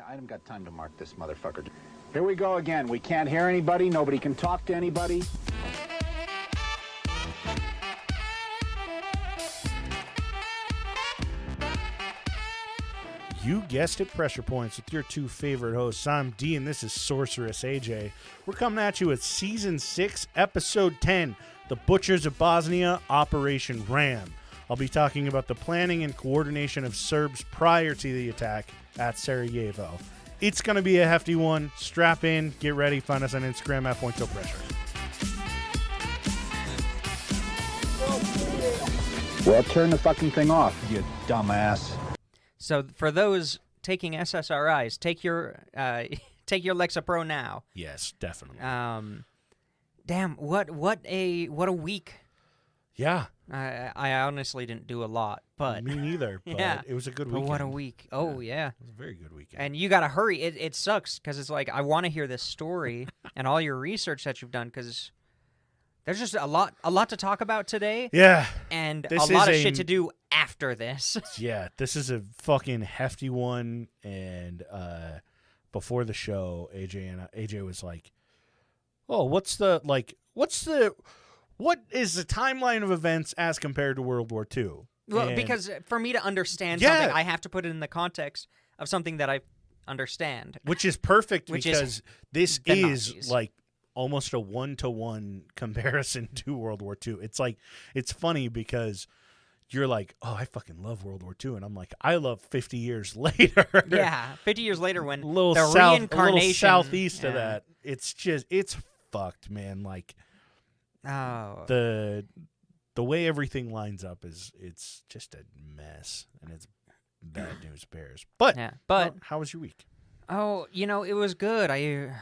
I haven't got time to mark this motherfucker. Here we go again. We can't hear anybody. Nobody can talk to anybody. You guessed it, Pressure Points with your two favorite hosts. I'm D, and this is Sorceress AJ. We're coming at you with Season 6, Episode 10, The Butchers of Bosnia, Operation Ram. I'll be talking about the planning and coordination of Serbs prior to the attack at Sarajevo. It's going to be a hefty one. Strap in, get ready, find us on Instagram at @PointToPressure. Well, turn the fucking thing off, you dumbass. So for those taking SSRIs, take your Lexapro now. Yes, definitely. Damn, what a week. Yeah. I honestly didn't do a lot, but Me neither, but yeah. it was a good But weekend. what a week. Oh, yeah. It was a very good weekend. And you got to hurry. It sucks because it's like I want to hear this story and all your research that you've done because there's just a lot to talk about today. Yeah. And This a lot of is shit to do after this. Yeah, this is a fucking hefty one. And before the show, AJ was like, "Oh, what is the timeline of events as compared to World War II?" Well, And because for me to understand Yeah. something, I have to put it in the context of something that I understand. which is perfect Which because is this the is Nazis. like almost a 1-to-1 comparison to World War II. It's like, it's funny because you're like, "Oh, I fucking love World War II," and I'm like, I love 50 years later. Yeah, 50 years later when a little the south, reincarnation... a little southeast of Yeah. that. It's fucked, man. Like Oh. the way everything lines up it's just a mess, and it's bad news bears. But Yeah, but... how was your week? Oh, it was good. I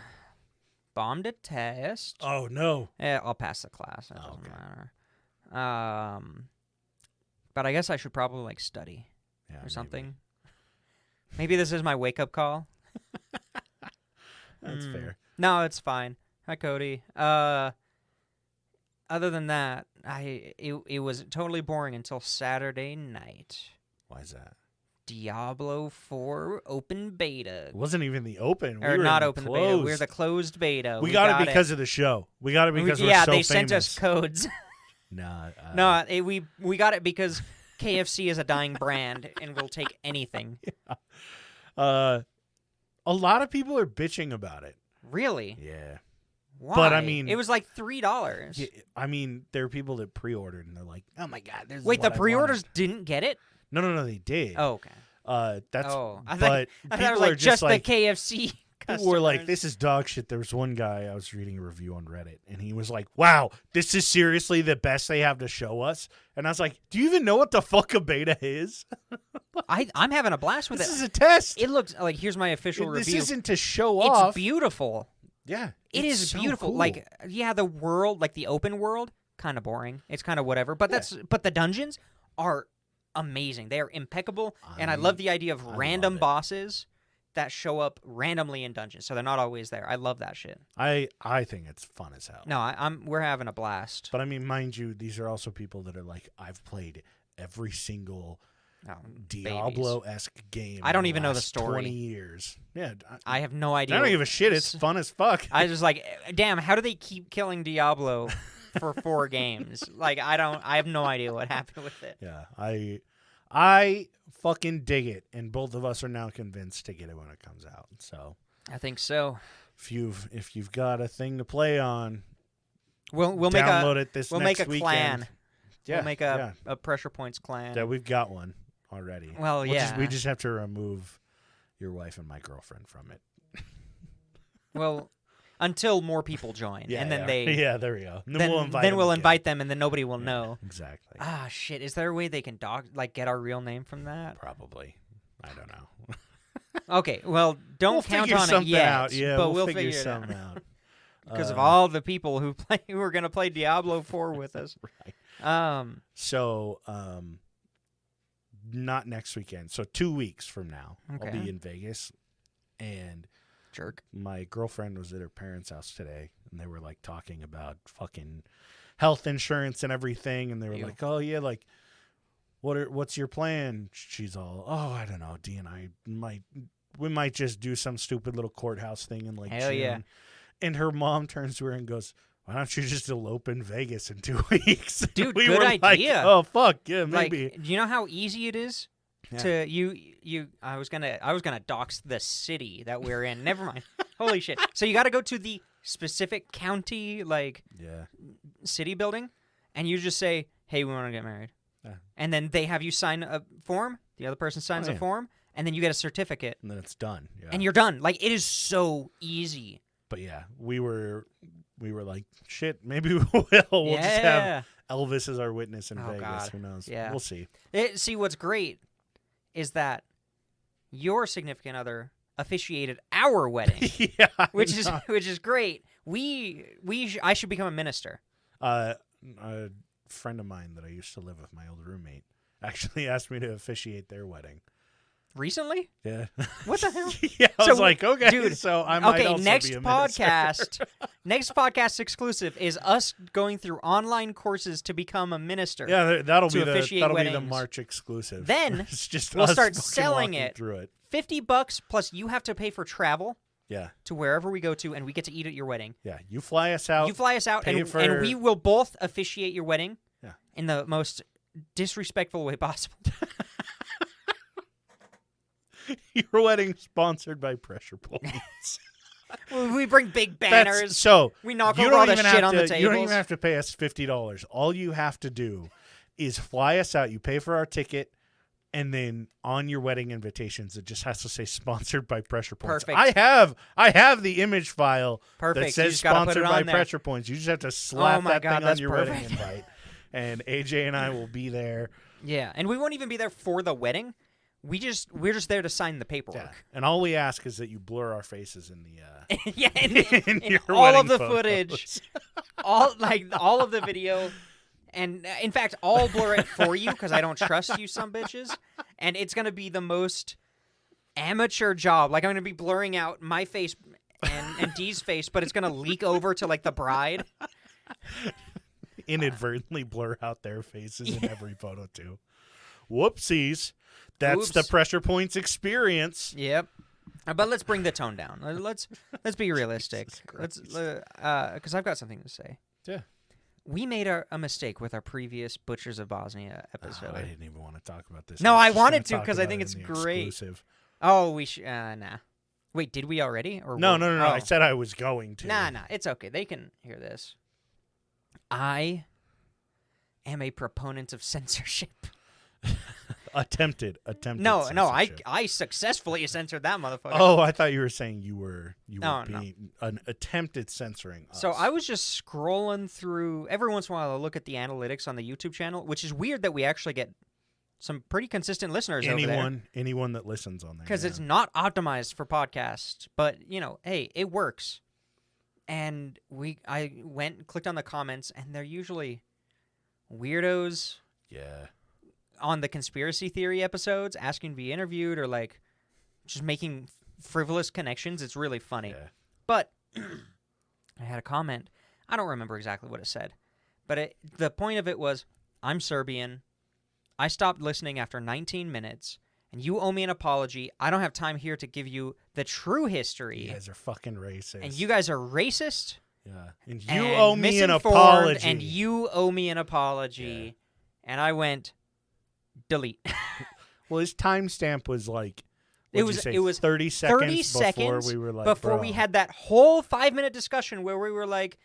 bombed a test. Oh no. I'll pass the class. It doesn't Okay. matter. But I guess I should probably study Yeah, or something. Maybe this is my wake-up call. That's fair. No, it's fine. Hi, Cody. Other than that, it was totally boring until Saturday night. Why is that? Diablo 4 open beta. It wasn't even the open. We Or were not in open the the beta. closed. We're the closed beta. We got it because of the show. We got it because we're yeah, so they famous. sent us codes. Nah, No, we got it because KFC is a dying brand and will take anything. a lot of people are bitching about it. Really? Yeah. Why? But, I mean- it was like $3. Yeah, I mean, there are people that pre-ordered and they're like, "Oh my god, this is Wait, what the I pre-orders wanted." didn't get it? No, they did. Oh, okay. That's Oh, I but thought it people was like are just like the KFC people were like, customers. "This is dog shit." There was one guy I was reading a review on Reddit, and he was like, "Wow, this is seriously the best they have to show us." And I was like, "Do you even know what the fuck a beta is? I'm having a blast with This it. is a test. It looks like here's my official This review. isn't to show It's off. beautiful. Yeah, It it's is so beautiful. cool. Like, yeah, the world, like the open world, kind of boring. It's kind of whatever. But but the dungeons are amazing. They are impeccable, and I love the idea of I random love it. bosses that show up randomly in dungeons, so they're not always there. I love that shit. I think it's fun as hell. No, we're having a blast. But I mean, mind you, these are also people that are like, "I've played every single Oh, Diablo-esque game. I don't in even know the last story. 20 years. Yeah, I have no idea. I don't give a shit. It's fun as fuck. I was just like, damn, how do they keep killing Diablo for 4 games? Like, I have no idea what happened with it. Yeah, I fucking dig it, and both of us are now convinced to get it when it comes out. So I think so. if you've got a thing to play on, We'll download it this we'll next make a weekend. clan. Yeah, We'll make a Pressure Points clan. yeah, we've got one already. Well, yeah. we just have to remove your wife and my girlfriend from it. Well, until more people join, Yeah, and then yeah. they yeah, there we go. And then we'll invite then them we'll again. invite them, and then nobody will know. Exactly. Ah, shit! Is there a way they can get our real name from that? Probably. I don't know. Okay, well, don't We'll count figure on it something yet. out. Yeah, but we'll figure something it out out. because of all the people who are going to play Diablo 4 with us. Right. So, not next weekend. So 2 weeks from now, I'll Okay. be in Vegas, and Jerk. my girlfriend was at her parents' house today, and they were like talking about fucking health insurance and everything, and they were Ew. like, "Oh yeah, like what's your plan?" She's all, "Oh, I don't know. D and I might we might just do some stupid little courthouse thing in like Hell June. yeah. And her mom turns to her and goes, "Why don't you just elope in Vegas in 2 weeks?" Dude, we good were idea. Like, oh fuck, yeah, Like, maybe. do you know how easy it is Yeah. to you? I was gonna dox the city that we're in. Never mind. Holy shit! So you got to go to the specific county, like Yeah. city building, and you just say, "Hey, we want to get married," Yeah. and then they have you sign a form. The other person signs Oh, a yeah. form, and then you get a certificate, And then it's done. Yeah. and you're done. Like, it is so easy. But yeah, we were like, shit, maybe we will. We'll just have Elvis as our witness in Oh, Vegas. God. Who knows? Yeah. We'll see. See, what's great is that your significant other officiated our wedding, Yeah. which is great. I should become a minister. A friend of mine that I used to live with, my old roommate, actually asked me to officiate their wedding. Recently? Yeah. What the hell? Yeah, I So, was like, okay, dude, so I might Okay, also next be a minister. podcast, next podcast exclusive is us going through online courses to become a minister. Yeah, that'll to be the officiate weddings. March exclusive. Then it's just we'll us start fucking selling walking it. through it. $50 plus you have to pay for travel Yeah, to wherever we go to, and we get to eat at your wedding. yeah. You fly us out. You fly us out, pay and for- we will both officiate your wedding Yeah. in the most disrespectful way possible. Your wedding sponsored by Pressure Points. We bring big banners. So we knock you over all don't the even shit have on to. the tables. You don't even have to pay us $50. All you have to do is fly us out. You pay for our ticket, and then on your wedding invitations, it just has to say "sponsored by Pressure Points." Perfect. I have the image file Perfect. that You says just gotta put "sponsored it by on there. Pressure Points." You just have to slap my that God, thing on that's your wedding perfect. invite, and AJ and I will be there. Yeah, and we won't even be there for the wedding. We're just there to sign the paperwork. Yeah. And all we ask is that you blur our faces in the Yeah, in in your all wedding of the photos. footage, all of the video, and in fact, I'll blur it for you because I don't trust you, some bitches. And it's gonna be the most amateur job. Like, I'm gonna be blurring out my face and Dee's face, but it's gonna leak over to like the bride. Inadvertently blur out their faces in every photo too. Whoopsies. That's the Oops. Pressure Points experience. Yep. But let's bring the tone down. Let's be realistic. Jesus Because I've got something to say. Yeah. We made a mistake with our previous Butchers of Bosnia episode. I didn't even want to talk about this. No, was I just wanted gonna to talk 'cause I about think it it's in the great. exclusive. Oh, we should. Nah. Wait, did we already? Or No. oh. I said I was going to. Nah. It's okay. They can hear this. I am a proponent of censorship. Attempted. No, censorship. I successfully censored that motherfucker. Oh, I thought you were saying you were No. being an attempted censoring us. So I was just scrolling through. Every once in a while, I look at the analytics on the YouTube channel, which is weird that we actually get some pretty consistent listeners over there. anyone that listens on there. Because yeah. it's not optimized for podcasts, but hey, it works. And I went and clicked on the comments, and they're usually weirdos Yeah. on the conspiracy theory episodes asking to be interviewed or like just making frivolous connections. It's really funny. Yeah. But I had a comment. I don't remember exactly what it said, but the point of it was, I'm Serbian. I stopped listening after 19 minutes, and you owe me an apology. I don't have time here to give you the true history. You guys are fucking racist. And you guys are racist. Yeah. And you and owe me an misinformed, apology. And you owe me an apology. And I went, delete. Well, his timestamp was like, It what'd was- you say, it was 30 seconds 30 before seconds we were like, before bro. we had that whole 5-minute discussion where we were like,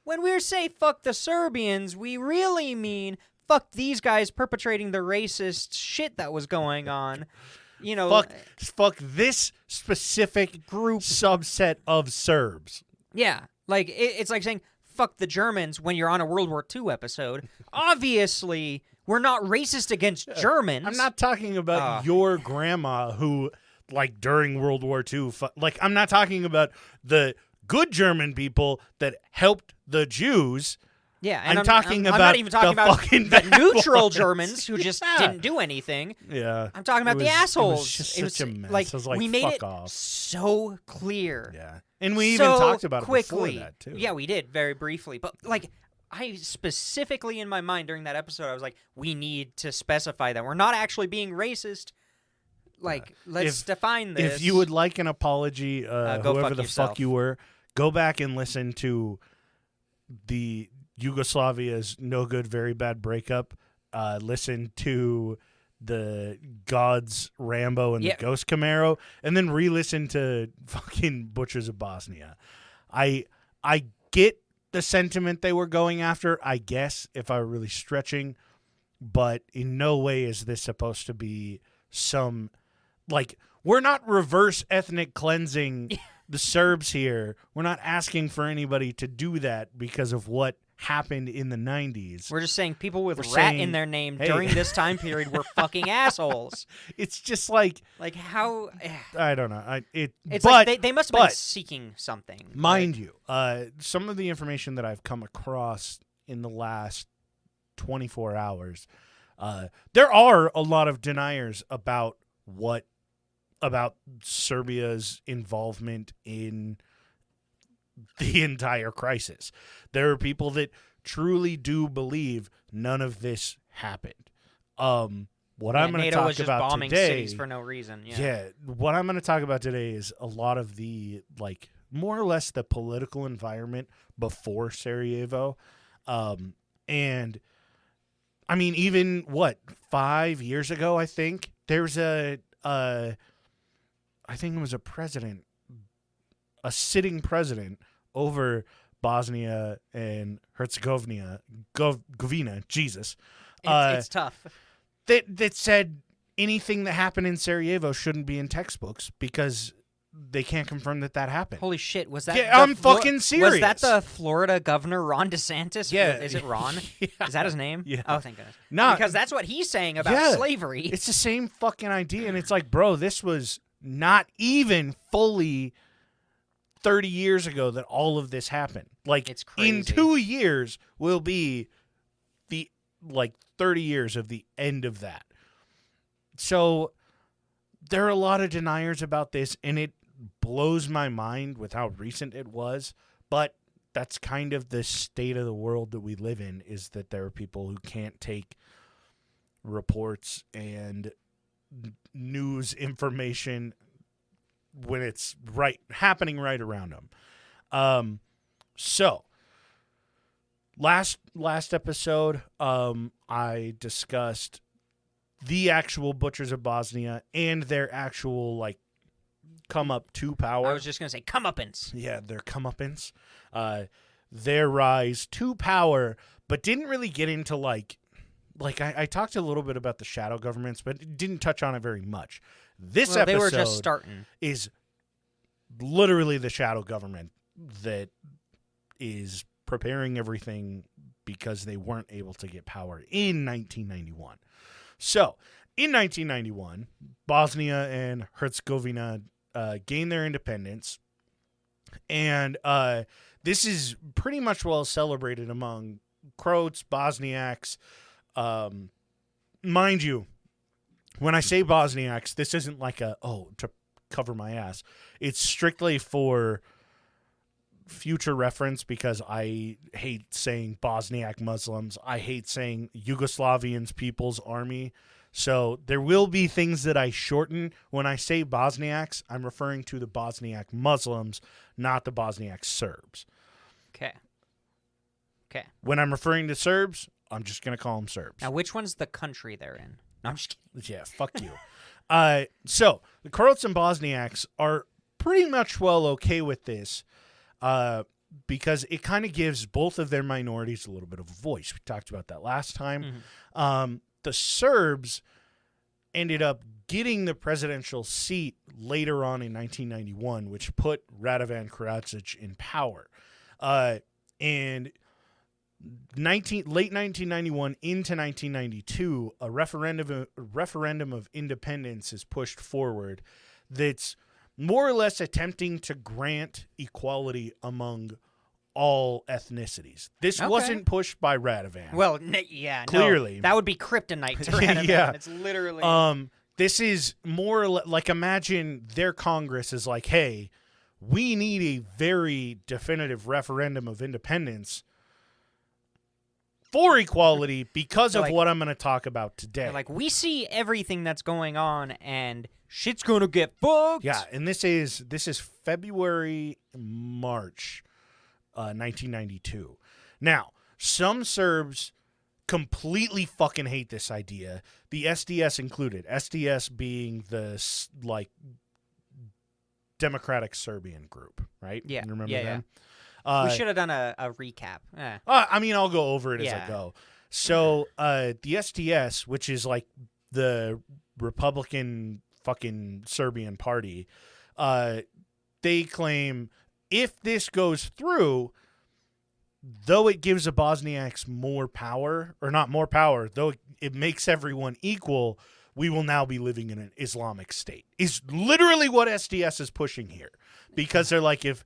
when we say fuck the Serbians, we really mean fuck these guys perpetrating the racist shit that was going on. fuck this specific Group. subset of Serbs. Yeah, like it's like saying fuck the Germans when you're on a World War II episode. Obviously, we're not racist against Germans. I'm not talking about your grandma who, like, during World War II, like, I'm not talking about the good German people that helped the Jews. Yeah, and I'm talking I'm about not even talking the about fucking the bad neutral ones. Germans who just Yeah. didn't do anything. Yeah. I'm talking about It the was- assholes. It was just such a mess. Like, I was like, we made fuck it off. so clear. Yeah. And we so even talked about it quickly. before that, too. Yeah, we did very briefly. But, like, I specifically in my mind during that episode, I was like, we need to specify that we're not actually being racist. like, let's define this. If you would like an apology, go whoever fuck the yourself. fuck you were, go back and listen to the Yugoslavia's no good, very bad breakup. Listen to the Gods Rambo and Yep. the Ghost Camaro, and then re-listen to fucking Butchers of Bosnia. I get the sentiment they were going after, I guess, if I were really stretching, but in no way is this supposed to be some, like, we're not reverse ethnic cleansing the Serbs here. We're not asking for anybody to do that because of what happened in the 90s. We're just saying people with We're rat saying, in their name hey. during this time period were fucking assholes. It's just like, Like, how... I don't know. It's but, like they must have been but- seeking something. mind you, some of the information that I've come across in the last 24 hours, there are a lot of deniers about Serbia's involvement in the entire crisis. There are people that truly do believe none of this happened. What I'm going to NATO talk was just about bombing today, cities for no reason. Yeah. what I'm going to talk about today is a lot of the, like, more or less the political environment before Sarajevo. And I mean, even 5 years ago, I think there's I think it was a sitting president over Bosnia and Herzegovina, Jesus. It's tough. That said anything that happened in Sarajevo shouldn't be in textbooks because they can't confirm that happened. Holy shit, was that... Yeah, I'm fucking serious. Was that the Florida governor, Ron DeSantis? Yeah. Is it Ron? Yeah. Is that his name? Yeah. Oh, thank goodness. No, Because that's what he's saying about Yeah. slavery. It's the same fucking idea, and it's like, bro, this was not even fully 30 years ago that all of this happened. Like, It's crazy. in 2 years will be the 30 years of the end of that. So there are a lot of deniers about this, and it blows my mind with how recent it was. But that's kind of the state of the world that we live in, is that there are people who can't take reports and news information when it's happening right around them. So last episode, I discussed the actual Butchers of Bosnia and their actual come up to power. I was just going to say comeuppance. Yeah, their comeuppance, their rise to power, but didn't really get into I talked a little bit about the shadow governments, but didn't touch on it very much. This episode They were just starting. is literally the shadow government that is preparing everything because they weren't able to get power in 1991. So, in 1991, Bosnia and Herzegovina gained their independence, and this is pretty much well celebrated among Croats, Bosniaks. Mind you, when I say Bosniaks, this isn't to cover my ass. It's strictly for future reference because I hate saying Bosniak Muslims. I hate saying Yugoslavians People's Army. So there will be things that I shorten. When I say Bosniaks, I'm referring to the Bosniak Muslims, not the Bosniak Serbs. Okay. When I'm referring to Serbs, I'm just going to call them Serbs. Now, which one's the country they're in? No, I'm just kidding. Yeah, fuck you. So the Croats and Bosniaks are pretty much okay with this because it kind of gives both of their minorities a little bit of a voice. We talked about that last time. Mm-hmm. The Serbs ended up getting the presidential seat later on in 1991, which put Radovan Karadzic in power. And late 1991 into 1992, a referendum of independence is pushed forward that's more or less attempting to grant equality among all ethnicities. This wasn't pushed by Radovan. Well, clearly. No, that would be kryptonite to Radovan. Yeah. It's literally... This is more or less, imagine their Congress is like, hey, we need a very definitive referendum of independence for equality because They're of like- what I'm going to talk about today. They're like, we see everything that's going on, and shit's gonna get fucked. Yeah, and this is February, March, 1992. Now, some Serbs completely fucking hate this idea. The SDS included. SDS being the Democratic Serbian group, right? Yeah, You remember yeah, them? we should have done a recap. I mean, I'll go over it as I Yeah. go. So, the SDS, which is like the Republican fucking Serbian party, they claim if this goes through, though it gives the Bosniaks more power, or not more power, though it makes everyone equal, we will now be living in an Islamic state. Is literally what SDS is pushing here. Because they're like, if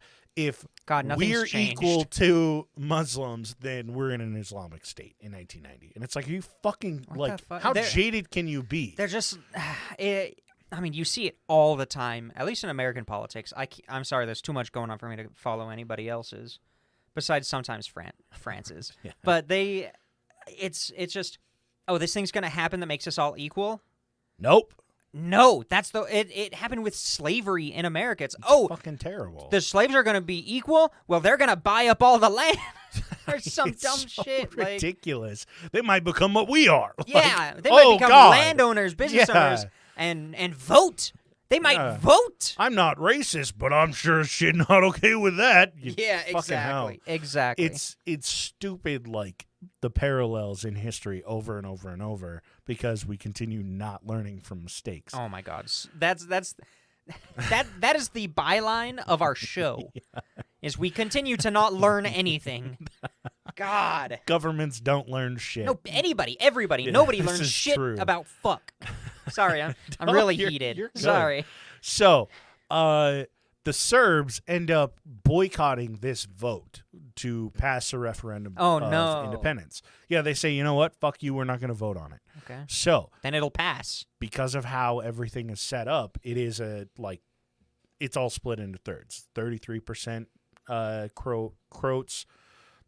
God, nothing's we're changed. equal to Muslims, then we're in an Islamic state in 1990. And it's like, are you fucking, What like, the fuck? how They're- jaded can you be? They're just, I mean, you see it all the time, at least in American politics. I'm sorry, there's too much going on for me to follow anybody else's, besides sometimes France's. Yeah. But it's just, oh, this thing's gonna happen that makes us all equal. Nope. No, it happened with slavery in America. It's Fucking terrible. the slaves are gonna be equul. Well, they're gonna buy up all the land. Or some It's dumb so shit. Like, ridiculous. They might become what we are. yeah, Like, they might oh, become God. landowners, business Yeah. owners, and vote. They might Yeah. vote. I'm not racist, but I'm sure as shit not okay with that. You Yeah, fucking hell. exactly. It's stupid, like the parallels in history over and over and over because we continue not learning from mistakes. Oh my God, that is the byline of our show. Is we continue to not learn anything. God, Governments don't learn shit. no, everybody, Yeah, nobody this learns is shit true. about fuck. Sorry, I'm No, really you're- heated. you're good. Sorry. So, the Serbs end up boycotting this vote to pass a referendum Oh, of no. independence. Yeah, they say, you know what? Fuck you. We're not going to vote on it. Okay, So, then it'll pass. because of how everything is set up, it is it's all split into thirds. 33% Croats,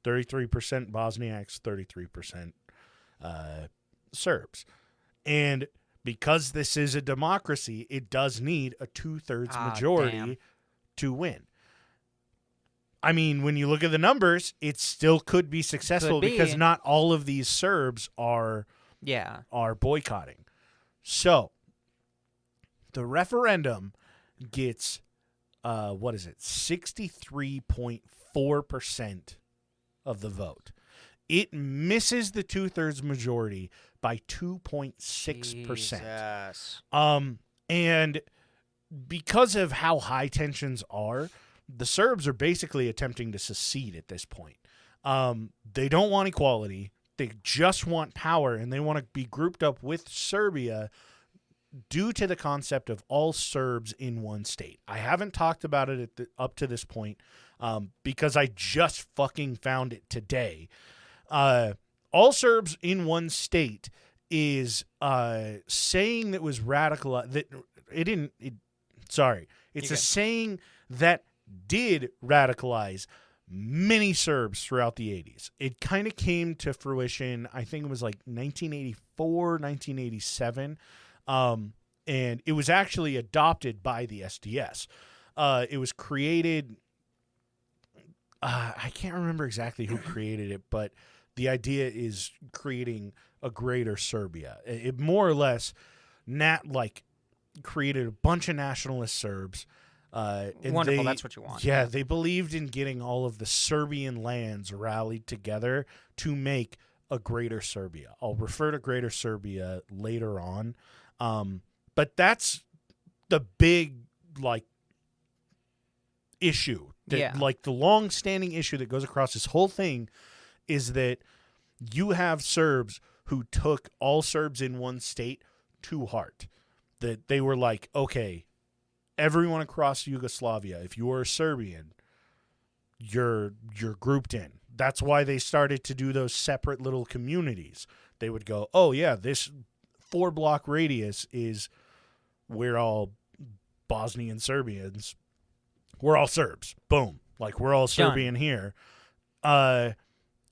33% Bosniaks, 33% Serbs. And because this is a democracy, it does need a 2/3 majority damn. to win. I mean, when you look at the numbers, it still could be successful Could be. because not all of these Serbs are Yeah. boycotting. So, the referendum gets, 63.4% of the vote. It misses the 2/3 majority by 2.6%. Jesus. And because of how high tensions are, the Serbs are basically attempting to secede at this point. They don't want equality. They just want power, and they want to be grouped up with Serbia due to the concept of all Serbs in one state. I haven't talked about it up to this point because I just fucking found it today. All Serbs in one state is saying that was radical. It's a saying that did radicalize many Serbs throughout the 80s. It kind of came to fruition, I think it was like 1984, 1987. And it was actually adopted by the SDS. It was created, I can't remember exactly who created it, but the idea is creating a greater Serbia. It more or less created a bunch of nationalist Serbs. And Wonderful, that's what you want. Yeah, they believed in getting all of the Serbian lands rallied together to make a greater Serbia. I'll refer to greater Serbia later on. But that's the big, issue. Yeah. The long-standing issue that goes across this whole thing is that you have Serbs who took all Serbs in one state to heart. That they were like, okay, everyone across Yugoslavia, if you are a Serbian, you're grouped in. That's why they started to do those separate little communities. They would go, oh yeah, this 4-block radius is we're all Bosnian Serbians. We're all Serbs. Boom. We're all Serbian here.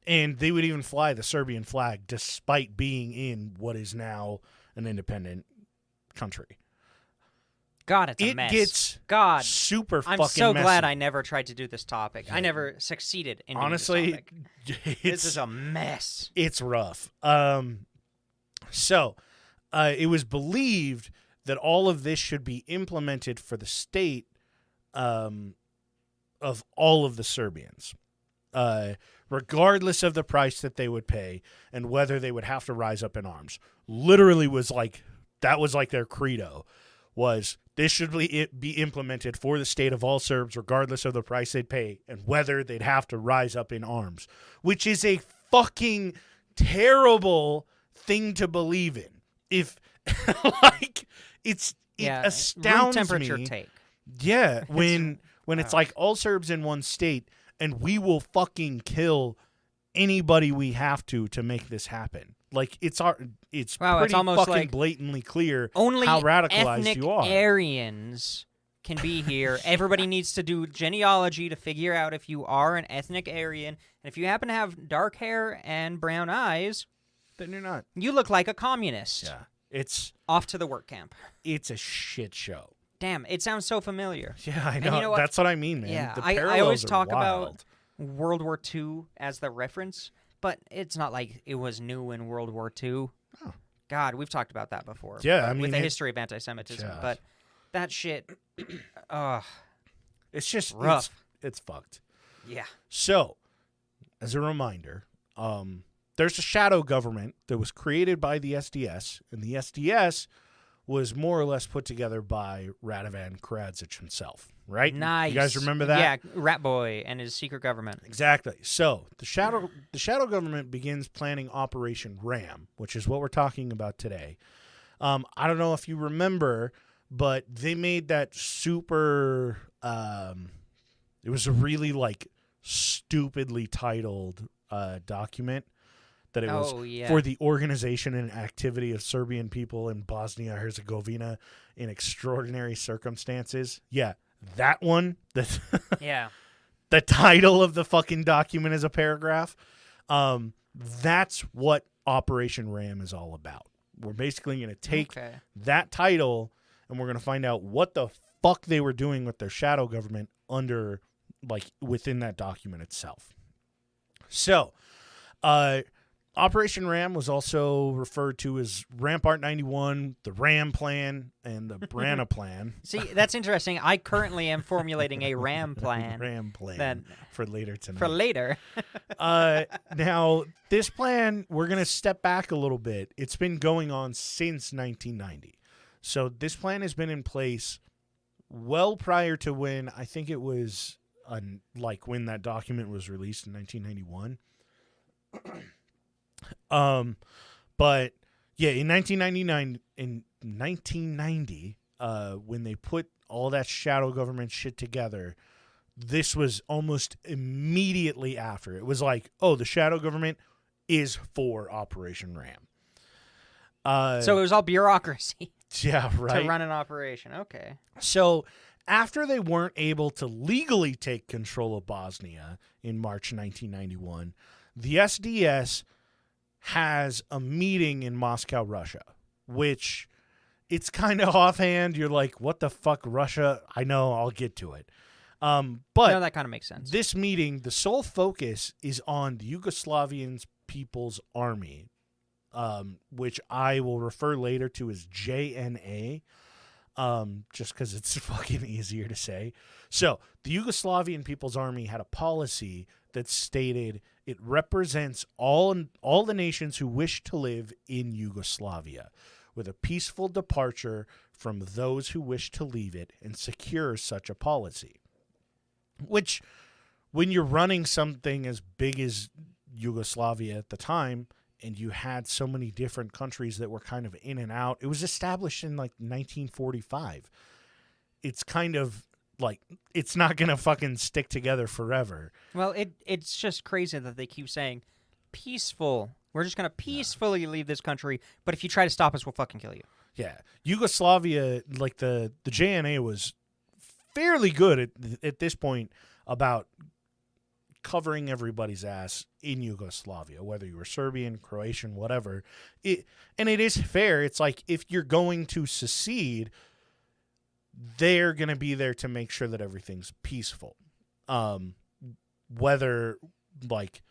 And they would even fly the Serbian flag despite being in what is now an independent country. God, it's a It mess. gets God, super I'm fucking so messy. glad I never tried to do this topic. I never succeeded in doing Honestly, this topic. This is a mess. It's rough. So it was believed that all of this should be implemented for the state of all of the Serbians, regardless of the price that they would pay and whether they would have to rise up in arms. Literally that was like their credo, was this should be implemented for the state of all Serbs, regardless of the price they'd pay and whether they'd have to rise up in arms, which is a fucking terrible thing to believe in. If like it astounds room temperature me. take. Yeah, when it's like all Serbs in one state and we will fucking kill anybody we have to make this happen. Like it's pretty it's almost fucking like blatantly clear only how radicalized ethnic you are. Aryans can be here. Everybody needs to do genealogy to figure out if you are an ethnic Aryan. And if you happen to have dark hair and brown eyes, Then you're not. you look like a communist. Yeah, it's Off to the work camp. a shit show. Damn, it sounds so familiar. Yeah, I And know. you know what? That's what I mean, man. Yeah, The I always parallels are talk about wild. World War II as the reference, but it's not like it was new in World War II. Oh. God, we've talked about that before. Yeah, I with mean, the history of anti-Semitism, Yeah. but that shit, It's just rough. It's fucked. Yeah. So, as a reminder, there's a shadow government that was created by the SDS, and the SDS was more or less put together by Radovan Karadzic himself, right? Nice. You guys remember that? Yeah, Rat Boy and his secret government. Exactly. So the shadow government begins planning Operation Ram, which is what we're talking about today. I don't know if you remember, but they made that super. It was a really stupidly titled document that it was for the organization and activity of Serbian people in Bosnia Herzegovina in extraordinary circumstances. Yeah, that one. Yeah. The title of the fucking document is a paragraph. That's what Operation Ram is all about. We're basically going to take that title and we're going to find out what the fuck they were doing with their shadow government within that document itself. So, Operation Ram was also referred to as Rampart 91, the Ram Plan, and the Brana Plan. See, that's interesting. I currently am formulating a RAM plan. Ram Plan for later tonight. For later. Now, this plan, we're going to step back a little bit. It's been going on since 1990. So this plan has been in place well prior to when, I think it was when that document was released in 1991. But yeah, in 1990, when they put all that shadow government shit together, this was almost immediately after. It was like, oh, the shadow government is for Operation Ram. So it was all bureaucracy Yeah, right. to run an operation. Okay. So after they weren't able to legally take control of Bosnia in March 1991, the SDS has a meeting in Moscow, Russia, which it's kind of offhand. You're like, what the fuck, Russia? I know, I'll get to it. But no, that kind of makes sense. This meeting, the sole focus is on the Yugoslavian People's Army, which I will refer later to as JNA, just because it's fucking easier to say. So the Yugoslavian People's Army had a policy that stated it represents all the nations who wish to live in Yugoslavia, with a peaceful departure from those who wish to leave it, and secures such a policy. Which, when you're running something as big as Yugoslavia at the time, and you had so many different countries that were kind of in and out, it was established in 1945. It's kind of it's not going to fucking stick together forever. Well, it's just crazy that they keep saying peaceful. We're just going to peacefully leave this country, but if you try to stop us, we'll fucking kill you. Yeah. Yugoslavia, the JNA was fairly good at this point about covering everybody's ass in Yugoslavia, whether you were Serbian, Croatian, whatever. And it is fair. It's like, if you're going to secede, they're going to be there to make sure that everything's peaceful. Whether, like,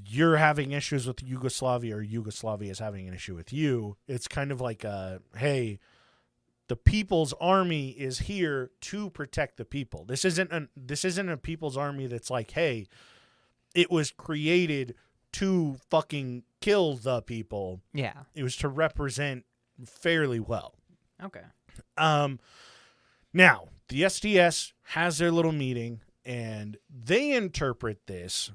you're having issues with Yugoslavia or Yugoslavia is having an issue with you, it's kind of like, hey, the People's Army is here to protect the people. This isn't a People's Army that's like, hey, it was created to fucking kill the people. Yeah. It was to represent fairly well. Okay. Now, the SDS has their little meeting, and they interpret this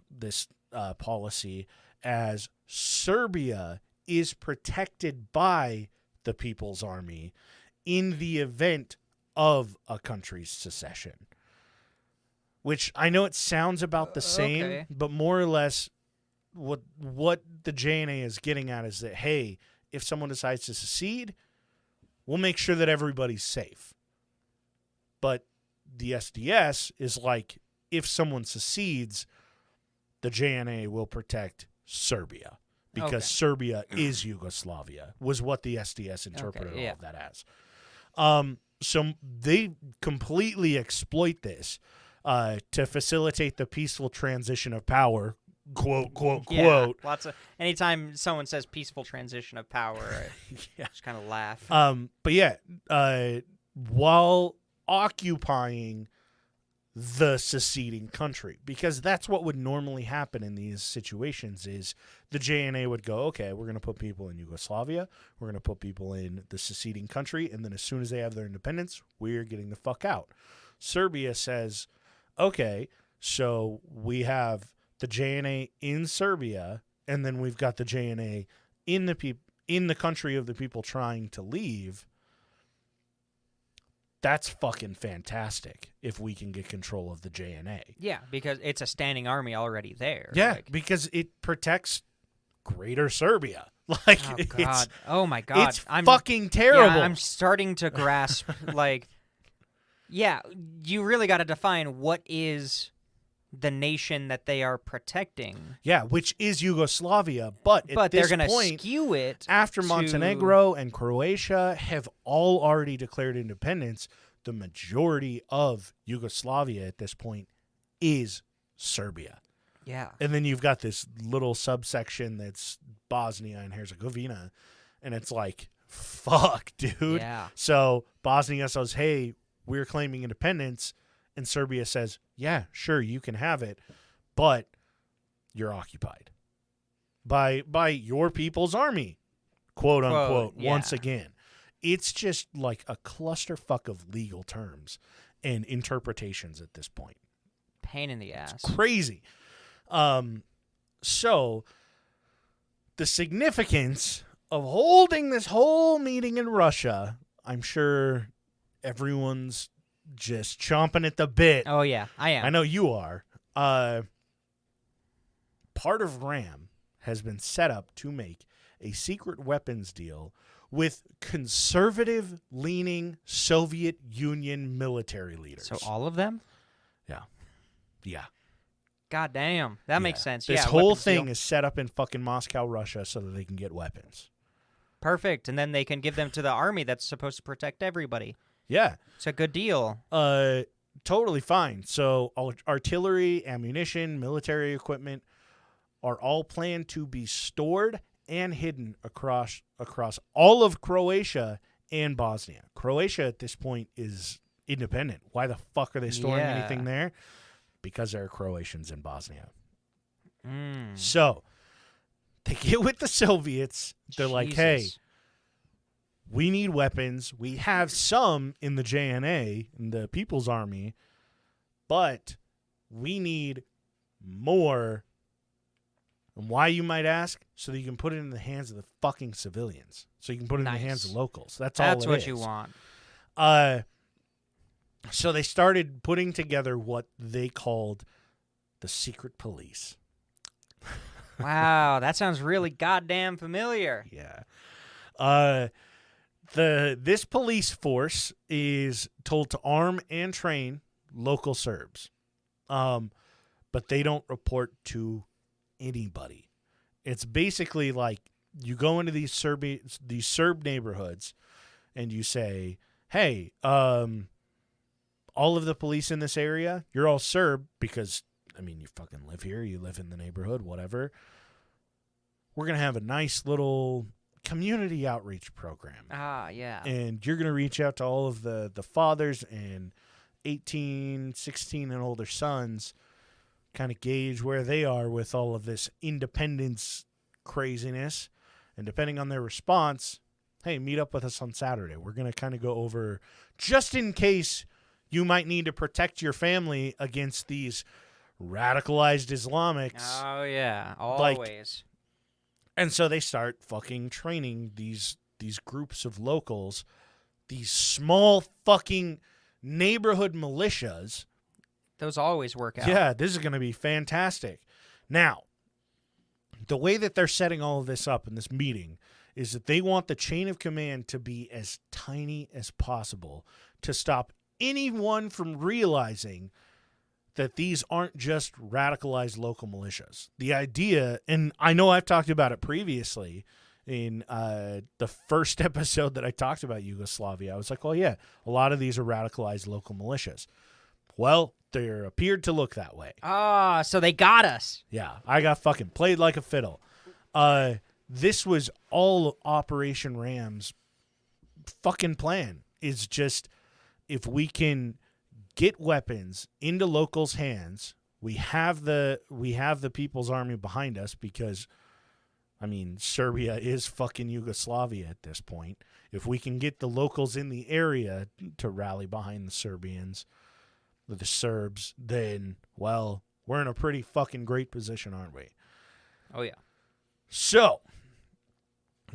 policy as Serbia is protected by the People's Army in the event of a country's secession. Which I know it sounds about the same, okay. but more or less what the JNA is getting at is that, hey, if someone decides to secede, we'll make sure that everybody's safe. But the SDS is like, if someone secedes, the JNA will protect Serbia because Serbia is Yugoslavia, was what the SDS interpreted all of that as. So they completely exploit this to facilitate the peaceful transition of power, quote, quote, quote. Lots of, anytime someone says peaceful transition of power, I just kind of laugh. But yeah, while occupying the seceding country, because that's what would normally happen in these situations is the JNA would go, okay, we're going to put people in Yugoslavia, we're going to put people in the seceding country, and then as soon as they have their independence, we're getting the fuck out. Serbia says, okay, so we have the JNA in Serbia, and then we've got the JNA in the country of the people trying to leave. That's fucking fantastic if we can get control of the JNA. Yeah, because it's a standing army already there. Yeah, because it protects Greater Serbia. Like, oh god, oh my god, it's fucking terrible. Yeah, I'm starting to grasp. Like, yeah, you really got to define what is the nation that they are protecting. Yeah, which is Yugoslavia, but at they're this going to point, skew it after to... Montenegro and Croatia have all already declared independence, the majority of Yugoslavia at this point is Serbia. Yeah. And then you've got this little subsection that's Bosnia and Herzegovina, and it's like, fuck, dude. Yeah. So Bosnia says, hey, we're claiming independence, and Serbia says, yeah, sure, you can have it, but you're occupied by your People's Army, quote unquote, once again. It's just like a clusterfuck of legal terms and interpretations at this point. Pain in the ass. It's crazy. So the significance of holding this whole meeting in Russia, I'm sure everyone's just chomping at the bit. Oh, yeah, I am. I know you are. Part of RAM has been set up to make a secret weapons deal with conservative-leaning Soviet Union military leaders. So all of them? Yeah. God damn. That makes sense. This yeah, whole thing is set up in fucking Moscow, Russia, so that they can get weapons. Perfect. And then they can give them to the army that's supposed to protect everybody. Yeah. It's a good deal. Totally fine. So artillery, ammunition, military equipment are all planned to be stored and hidden across all of Croatia and Bosnia. Croatia at this point is independent. Why the fuck are they storing anything there? Because there are Croatians in Bosnia. So they get with the Soviets. They're like, hey, we need weapons. We have some in the JNA, in the People's Army, but we need more. And why, you might ask? So that you can put it in the hands of the fucking civilians. So you can put it in the hands of locals. That's all it is. That's what you want. So they started putting together what they called the secret police. Wow, that sounds really goddamn familiar. Yeah. This police force is told to arm and train local Serbs. but they don't report to anybody. It's basically like you go into these Serb neighborhoods and you say, hey, all of the police in this area, you're all Serb because, I mean, you fucking live here, you live in the neighborhood, whatever. We're going to have a nice little community outreach program. Ah, yeah. And you're going to reach out to all of the fathers and 18, 16, and older sons, kind of gauge where they are with all of this independence craziness. And depending on their response, hey, meet up with us on Saturday. We're going to kind of go over, just in case you might need to protect your family against these radicalized Islamics. Oh, yeah. Always. And so they start fucking training these groups of locals, these small fucking neighborhood militias. Those always work out. Yeah, this is going to be fantastic. Now, the way that they're setting all of this up in this meeting is that they want the chain of command to be as tiny as possible to stop anyone from realizing that these aren't just radicalized local militias. The idea, and I know I've talked about it previously in the first episode that I talked about Yugoslavia. I was like, well, yeah, a lot of these are radicalized local militias. Well, they appeared to look that way. Ah, so they got us. Yeah, I got fucking played like a fiddle. This was all Operation Ram's fucking plan. Is just, if we can get weapons into locals' hands, we have the People's Army behind us because, I mean, Serbia is fucking Yugoslavia at this point. If we can get the locals in the area to rally behind the Serbians, the Serbs, then, well, we're in a pretty fucking great position, aren't we? Oh, yeah. So,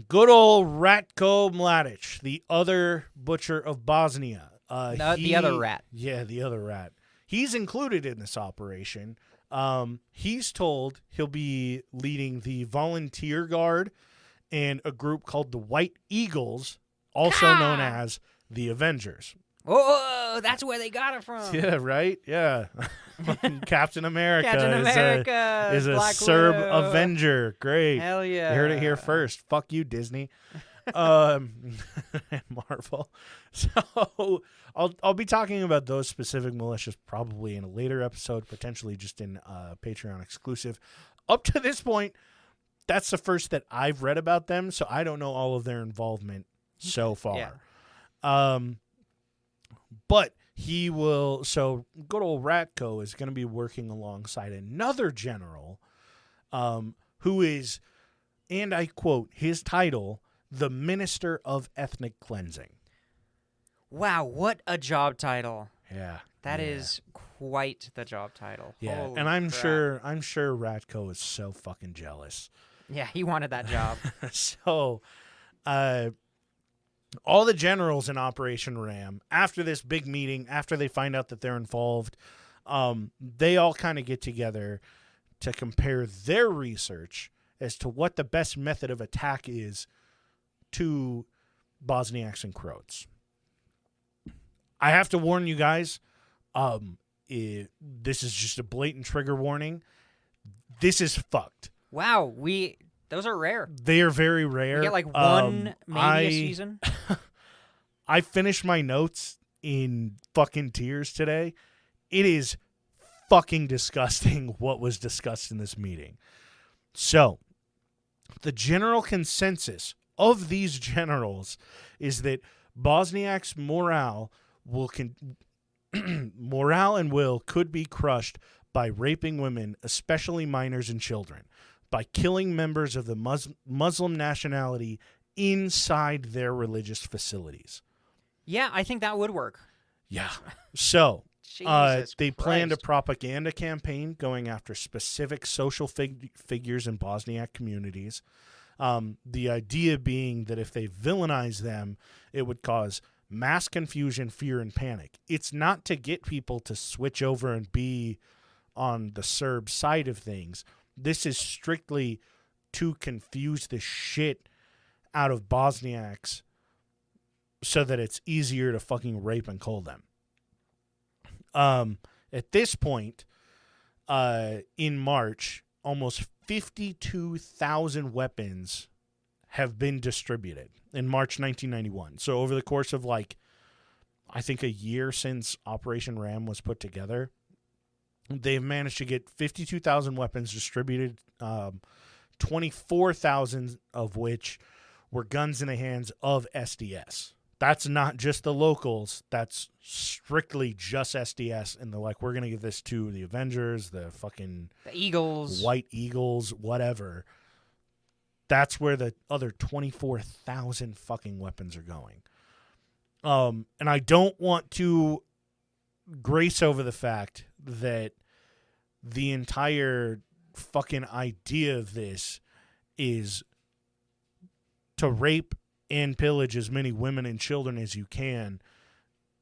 good old Ratko Mladic, the other butcher of Bosnia. The other rat. Yeah, the other rat. He's included in this operation. He's told he'll be leading the Volunteer Guard and a group called the White Eagles, also known as the Avengers. Oh, that's where they got it from. Yeah, right? Yeah. Captain America, is a Black Serb Widow. Avenger. Great. Hell yeah. You heard it here first. Fuck you, Disney. And Marvel. So I'll be talking about those specific militias probably in a later episode, potentially just in Patreon exclusive. Up to this point, that's the first that I've read about them, so I don't know all of their involvement so far. Yeah. But he will, so good old Ratko is going to be working alongside another general who is, and I quote his title, the Minister of Ethnic Cleansing. Wow, what a job title. Yeah. That is quite the job title. Yeah, Holy and I'm crap. sure Ratko is so fucking jealous. Yeah, he wanted that job. So, all the generals in Operation Ram, after this big meeting, after they find out that they're involved, they all kind of get together to compare their research as to what the best method of attack is to Bosniaks and Croats. I have to warn you guys, this is just a blatant trigger warning. This is fucked. Wow, those are rare. They are very rare. We get like one, maybe a season. I finished my notes in fucking tears today. It is fucking disgusting what was discussed in this meeting. So, the general consensus of these generals is that Bosniaks' morale could be crushed by raping women, especially minors and children, by killing members of the Muslim nationality inside their religious facilities. Yeah, I think that would work. Yeah. So, Jesus they planned a Christ. propaganda campaign going after specific social figures in Bosniak communities. The idea being that if they villainize them, it would cause mass confusion, fear, and panic. It's not to get people to switch over and be on the Serb side of things. This is strictly to confuse the shit out of Bosniaks so that it's easier to fucking rape and kill them. At this point, in March, almost 52,000 weapons have been distributed in March 1991. So over the course of I think a year since Operation Ram was put together, they've managed to get 52,000 weapons distributed, 24,000 of which were guns in the hands of SDS. That's not just the locals. That's strictly just SDS. And they're like, we're going to give this to the Avengers, the Eagles, White Eagles, whatever. That's where the other 24,000 fucking weapons are going. And I don't want to grace over the fact that the entire fucking idea of this is to rape and pillage as many women and children as you can,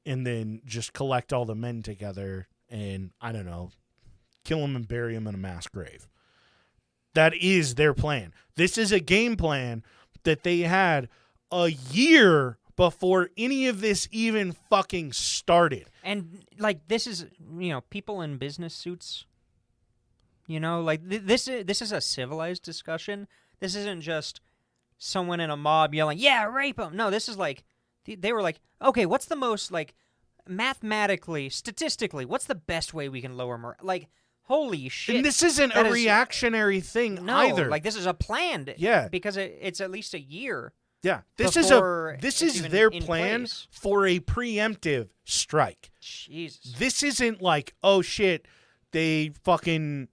and then just collect all the men together and, I don't know, kill them and bury them in a mass grave. That is their plan. This is a game plan that they had a year before any of this even fucking started. And, this is, people in business suits, this is a civilized discussion. This isn't just someone in a mob yelling, yeah, rape them. No, this is they were like, okay, what's the most, mathematically, statistically, what's the best way we can lower holy shit. And this isn't a reactionary thing either. This is a planned. Yeah. Because it's at least a year. Yeah. This is their plan for a preemptive strike. Jesus. This isn't oh shit, they fucking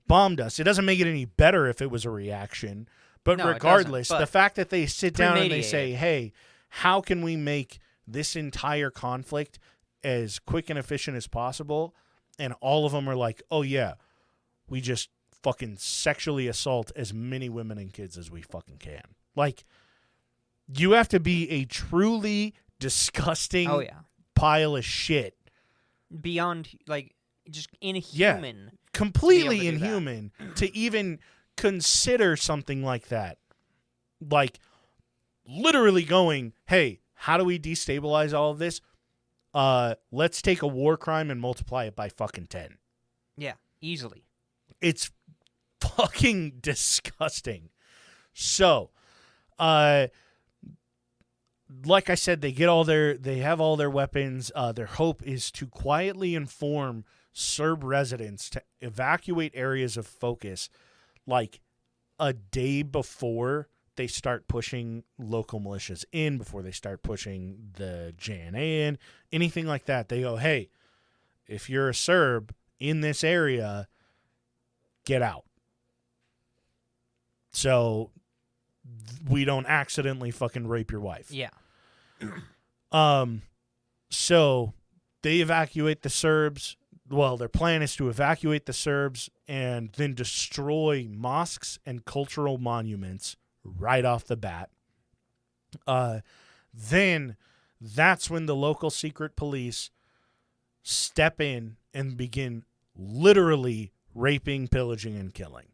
bombed us. It doesn't make it any better if it was a reaction. But regardless, the fact that they sit down and they say, hey, how can we make this entire conflict as quick and efficient as possible? And all of them are like, oh, yeah, we just fucking sexually assault as many women and kids as we fucking can. You have to be a truly disgusting pile of shit. Beyond, just inhuman. Yeah, completely inhuman to even consider something like that. Literally going, hey, how do we destabilize all of this? Let's take a war crime and multiply it by fucking 10. Yeah, easily. It's fucking disgusting. So, like I said, they have all their weapons. Their hope is to quietly inform Serb residents to evacuate areas of focus a day before they start pushing local militias in, before they start pushing the JNA in, anything like that. They go, hey, if you're a Serb in this area, get out. So we don't accidentally fucking rape your wife. Yeah. So they evacuate the Serbs. Well, their plan is to evacuate the Serbs and then destroy mosques and cultural monuments right off the bat. Then that's when the local secret police step in and begin literally raping, pillaging, and killing.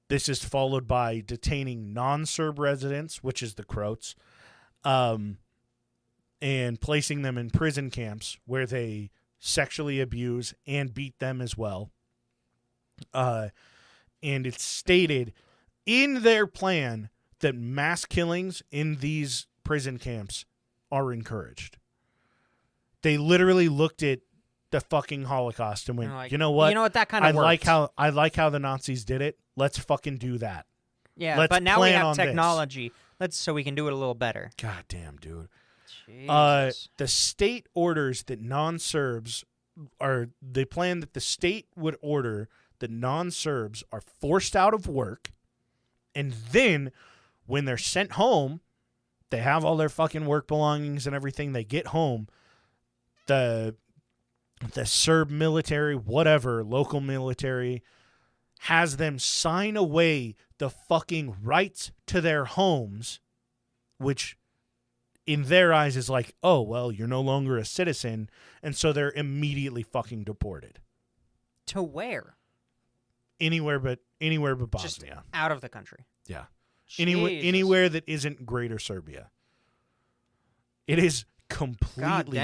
This is followed by detaining non-Serb residents, which is the Croats, and placing them in prison camps where they sexually abuse and beat them as well. And it's stated in their plan that mass killings in these prison camps are encouraged. They literally looked at the fucking Holocaust and went, you know what? You know what? That kind of worked. I like how the Nazis did it. Let's fucking do that. Yeah, but now we have technology. So we can do it a little better. God damn, dude. Jesus. The state orders that non-Serbs they plan that the state would order that non-Serbs are forced out of work, and then when they're sent home, they have all their fucking work belongings and everything. They get home, the Serb military, whatever, local military, has them sign away the fucking rights to their homes, which in their eyes is like, oh, well, you're no longer a citizen, and so they're immediately fucking deported. To where? Anywhere but Bosnia. Just out of the country. Yeah. Anywhere that isn't Greater Serbia. It is completely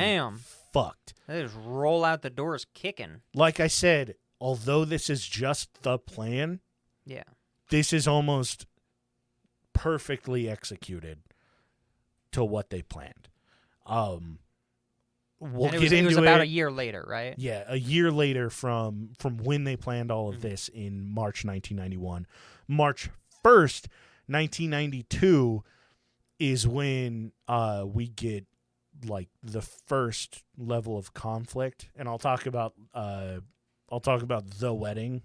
fucked. They just roll out the doors kicking. Like I said, although this is just the plan, Yeah. this is almost perfectly executed to what they planned. We'll And get it into was about a year later, right? Yeah, a year later from when they planned all of this in March 1991. March 1st, 1992 is when we get like the first level of conflict, and I'll talk about the wedding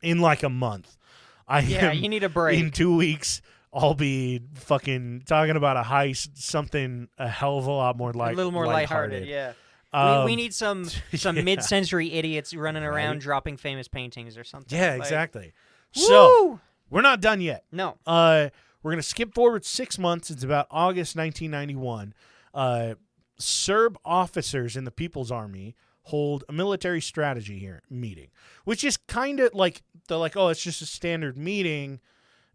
in like a month. You need a break. In 2 weeks. I'll be fucking talking about a heist, something a hell of a lot more a little more lighthearted. Yeah. We need some mid-century idiots running around dropping famous paintings or something. Yeah, like, exactly. Woo! So we're not done yet. No. We're gonna skip forward 6 months. It's about August 1991. Serb officers in the People's Army hold a military strategy meeting, which is kind of like they're like, oh, it's just a standard meeting,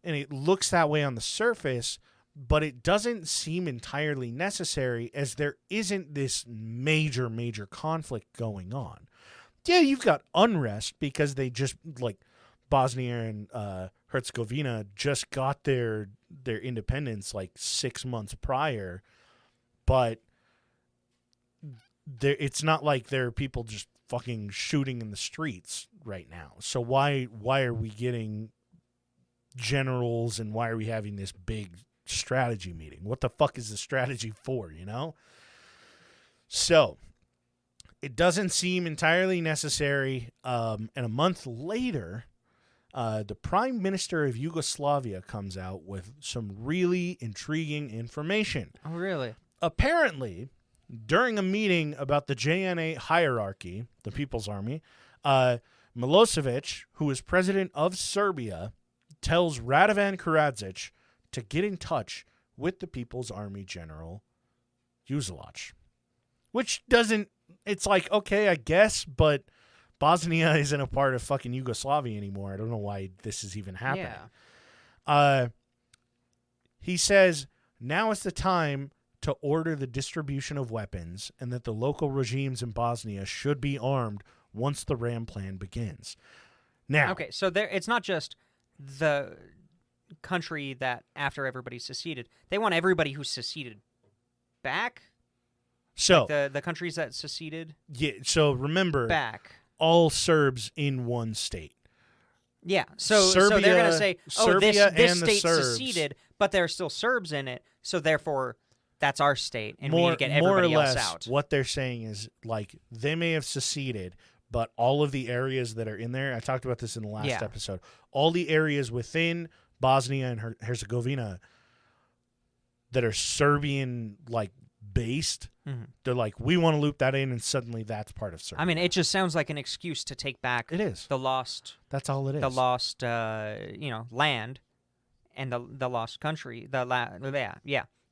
and it looks that way on the surface, but it doesn't seem entirely necessary as there isn't this major conflict going on. Yeah, you've got unrest because they just like Bosnia and Herzegovina just got their independence like 6 months prior, but it's not like there are people just fucking shooting in the streets right now. So why are we getting generals and why are we having this big strategy meeting? What the fuck is the strategy for, you know? So it doesn't seem entirely necessary. And a month later, the Prime Minister of Yugoslavia comes out with some really intriguing information. Oh, really? Apparently, during a meeting about the JNA hierarchy, the People's Army, Milosevic, who is president of Serbia, tells Radovan Karadzic to get in touch with the People's Army General Uzelac. Which doesn't... It's like, okay, I guess, but Bosnia isn't a part of fucking Yugoslavia anymore. I don't know why this is even happening. Yeah. He says, now is the time to order the distribution of weapons and that the local regimes in Bosnia should be armed once the RAM plan begins. Now... Okay, so it's not just the country that after everybody seceded. They want everybody who seceded back? So Like the countries that seceded so remember, back. all Serbs in one state. Yeah, so Serbia, they're going to say, oh, Serbia this and the state Serbs. seceded, but there are still Serbs in it, so therefore that's our state, and we more, need to get everybody more or else less, out. what they're saying is, like, they may have seceded, but all of the areas that are in there, I talked about this in the last episode, all the areas within Bosnia and Herzegovina that are Serbian, like, based, they're like, we want to loop that in, and suddenly that's part of Serbia. I mean, it just sounds like an excuse to take back It is. the lost... That's all it is. The lost, land, and the lost country, the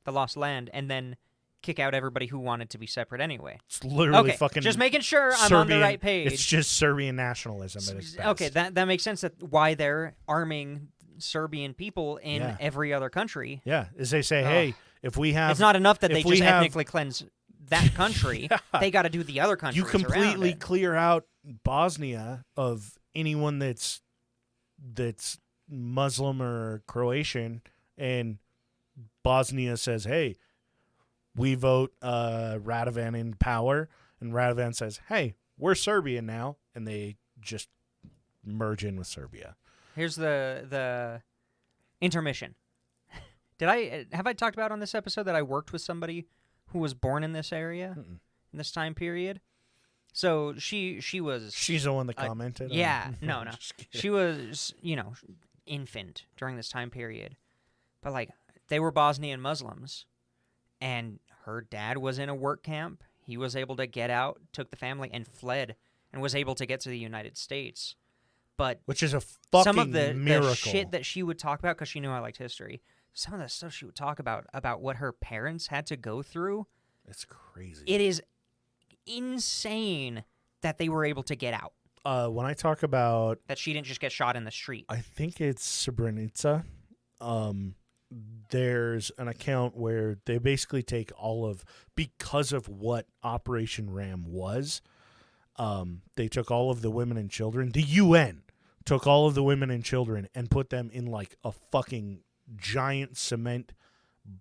lost land, and then kick out everybody who wanted to be separate anyway. It's literally okay, fucking just making sure I'm Serbian, on the right page. It's just Serbian nationalism at its best. Okay, that makes sense. That why they're arming Serbian people in Yeah. every other country. Yeah, as they say, hey, if we have... It's not enough that if they we just have- ethnically cleanse that country. Yeah. They got to do the other countries You completely around it. clear out Bosnia of anyone that's Muslim or Croatian, and Bosnia says, hey, we vote Radovan in power, and Radovan says, hey, we're Serbian now, and they just merge in with Serbia. Here's the intermission. Have I talked about on this episode that I worked with somebody who was born in this area in this time period? So she was... She's the one that commented? Yeah, no. Just kidding. She was, infant during this time period. But, like, they were Bosnian Muslims, and her dad was in a work camp. He was able to get out, took the family, and fled, and was able to get to the United States. But which is a fucking some of the miracle. shit that she would talk about, because she knew I liked history, some of the stuff she would talk about what her parents had to go through, it's crazy. it is insane that they were able to get out. When I talk about... That she didn't just get shot in the street. I think it's Srebrenica. There's an account where they basically take all of... Because of what Operation Ram was, They took all of the women and children. The UN took all of the women and children and put them in like a fucking giant cement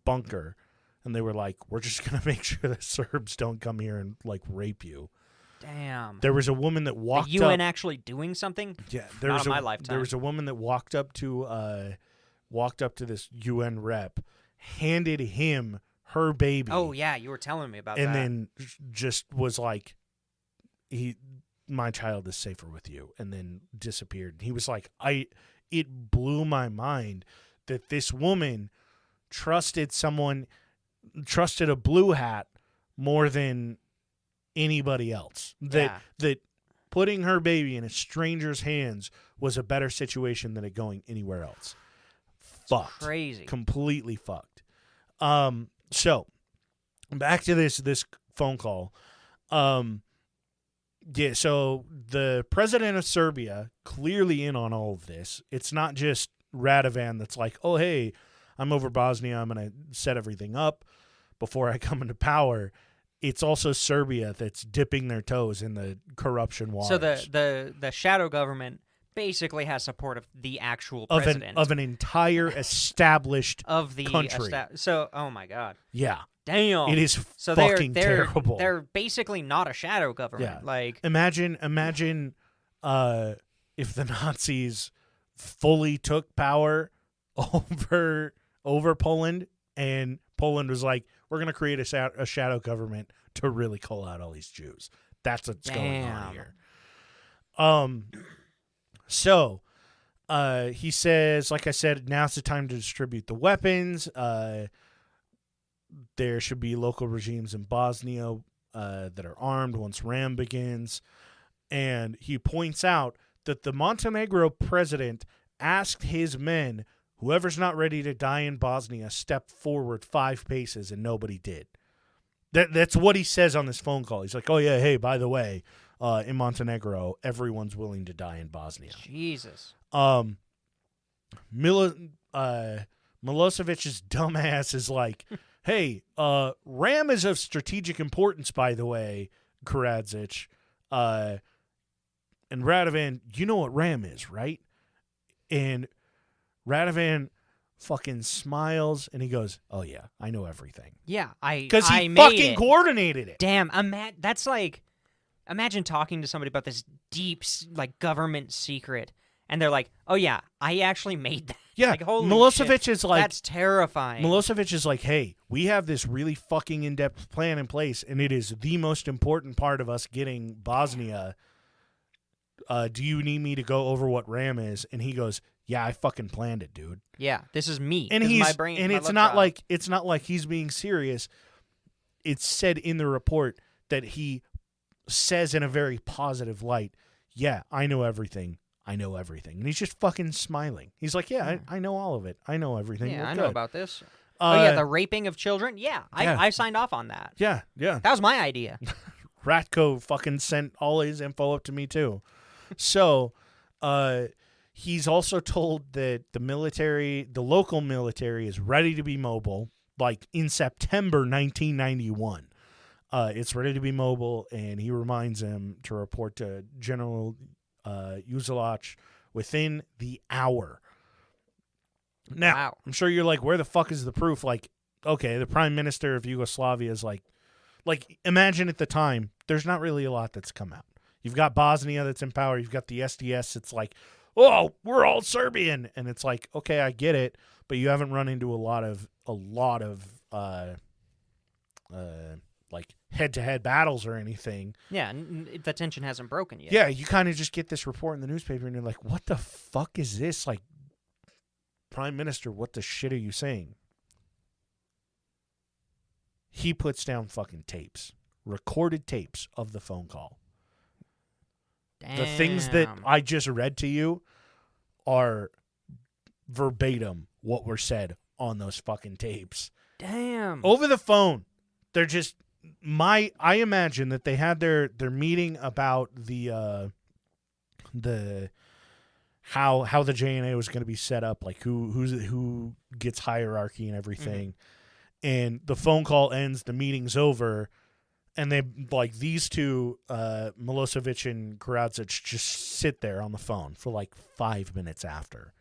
bunker. And they were like, we're just going to make sure the Serbs don't come here and like rape you. Damn. There was a woman that walked the UN up. actually doing something? Yeah, Not in my lifetime. There was a woman that walked up to this UN rep, handed him her baby. Oh yeah, you were telling me about that. And then just was like, my child is safer with you, and then disappeared. He was like, it blew my mind that this woman trusted a blue hat more than anybody else. That putting her baby in a stranger's hands was a better situation than it going anywhere else. Fucked. Crazy. Completely fucked. So back to this phone call. Yeah, so the president of Serbia clearly in on all of this. It's not just Radovan that's like, oh, hey, I'm over Bosnia. I'm going to set everything up before I come into power. It's also Serbia that's dipping their toes in the corruption waters. So the shadow government basically has support of the actual president. Of an entire established of the country. So, oh my God. Yeah. Damn. It is so fucking they're terrible. They're basically not a shadow government. Yeah. Like Imagine if the Nazis fully took power over Poland, and Poland was like, we're going to create a shadow government to really call out all these Jews. That's what's going on here. So he says, like I said, now's the time to distribute the weapons. There should be local regimes in Bosnia that are armed once RAM begins. And he points out that the Montenegro president asked his men, whoever's not ready to die in Bosnia, step forward 5 paces, and nobody did. That's what he says on this phone call. He's like, oh, yeah, hey, by the way, in Montenegro, everyone's willing to die in Bosnia. Jesus. Milosevic's dumbass is like, hey, RAM is of strategic importance, by the way, Karadzic. And Radovan, you know what RAM is, right? And Radovan fucking smiles, and he goes, oh, yeah, I know everything. Yeah, because he made fucking it. coordinated it. Damn, that's like, imagine talking to somebody about this deep, like, government secret, and they're like, oh, yeah, I actually made that. Yeah, like, holy Milosevic shit, is like... That's terrifying. Milosevic is like, hey, we have this really fucking in-depth plan in place, and it is the most important part of us getting Bosnia. Do you need me to go over what RAM is? And he goes, yeah, I fucking planned it, dude. Yeah, this is me. And this he's is my brain. and my it's love not child. like it's not like he's being serious. It's said in the report that he says in a very positive light, yeah, I know everything. I know everything. And he's just fucking smiling. He's like, yeah, I know all of it. I know everything. Yeah, We're I good. know about this. Oh yeah, the raping of children. Yeah, yeah. I signed off on that. Yeah. That was my idea. Ratko fucking sent all his info up to me too. So, he's also told that the local military is ready to be mobile, like in September 1991. It's ready to be mobile, and he reminds him to report to General Uzelac within the hour. Now, Wow. I'm sure you're like, where the fuck is the proof? Like, okay, the prime minister of Yugoslavia is like, imagine at the time, there's not really a lot that's come out. You've got Bosnia that's in power. You've got the SDS. It's like, oh, we're all Serbian. And it's like, okay, I get it. But you haven't run into a lot of like head-to-head battles or anything. Yeah, the tension hasn't broken yet. Yeah, you kind of just get this report in the newspaper and you're like, what the fuck is this? Like, Prime Minister, what the shit are you saying? He puts down fucking tapes, recorded tapes of the phone call. Damn. The things that I just read to you are verbatim what were said on those fucking tapes. Damn. Over the phone. They're just I imagine that they had their meeting about the how the JNA was going to be set up, like who gets hierarchy and everything. Mm-hmm. And the phone call ends, the meeting's over, And they like these two, Milosevic and Karadzic, just sit there on the phone for like 5 minutes after.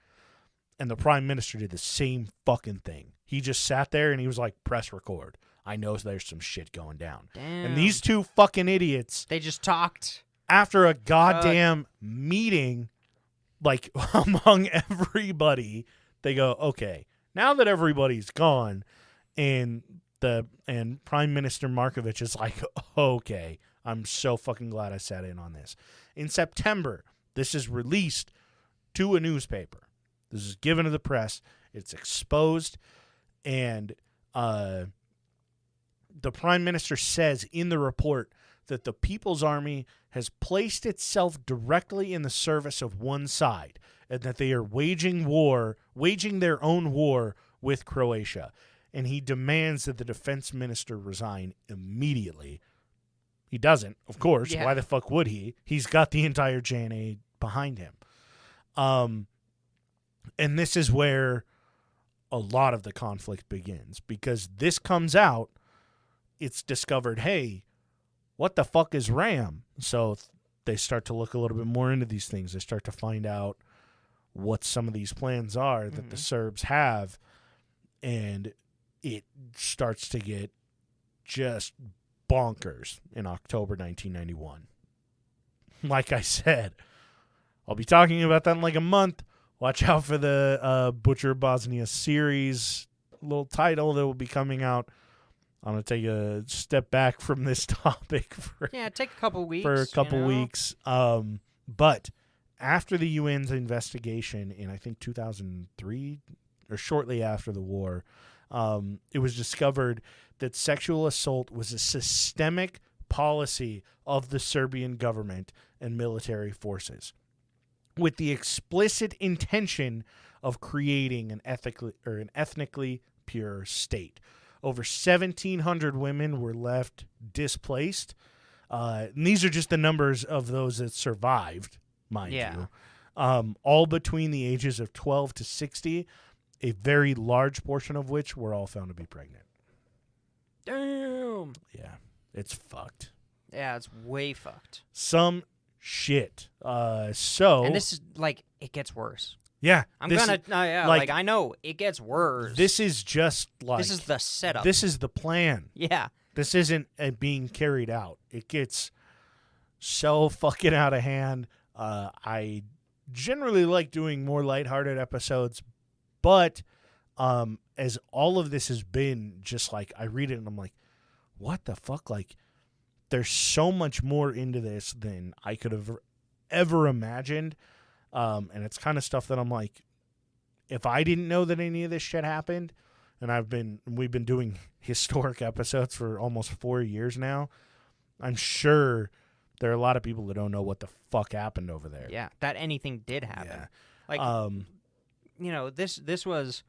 And the prime minister did the same fucking thing. He just sat there and he was like, press record. I know there's some shit going down. Damn. And these two fucking idiots, They just talked. after a goddamn meeting, like among everybody, they go, okay, now that everybody's gone, and Prime Minister Markovic is like, okay, I'm so fucking glad I sat in on this. In September, this is released to a newspaper. This is given to the press. It's exposed, and the Prime Minister says in the report that the People's Army has placed itself directly in the service of one side, and that they are waging their own war with Croatia. And he demands that the defense minister resign immediately. He doesn't, of course. Yeah. Why the fuck would he? He's got the entire JNA behind him. And this is where a lot of the conflict begins, because this comes out, it's discovered, hey, what the fuck is RAM? So they start to look a little bit more into these things. They start to find out what some of these plans are that the Serbs have, and it starts to get just bonkers in October 1991. Like I said, I'll be talking about that in like a month. Watch out for the Butcher Bosnia series little title that will be coming out. I'm going to take a step back from this topic for Take a couple weeks. For a couple weeks. But after the UN's investigation in, I think, 2003, or shortly after the war, it was discovered that sexual assault was a systemic policy of the Serbian government and military forces, with the explicit intention of creating an ethnically pure state. Over 1,700 women were left displaced. And these are just the numbers of those that survived, mind you. All between the ages of 12 to 60, a very large portion of which were all found to be pregnant. Damn. Yeah, it's fucked. Yeah, it's way fucked. Some shit. And this is like, it gets worse. Yeah. I know it gets worse. This is just like, this is the setup. This is the plan. Yeah. This isn't being carried out. It gets so fucking out of hand. I generally like doing more lighthearted episodes, but as all of this has been, just like, I read it and I'm like, what the fuck? Like, there's so much more into this than I could have ever imagined. And it's kind of stuff that I'm like, if I didn't know that any of this shit happened, and we've been doing historic episodes for almost 4 years now, I'm sure there are a lot of people that don't know what the fuck happened over there. Yeah, that anything did happen. Yeah. Like, this was,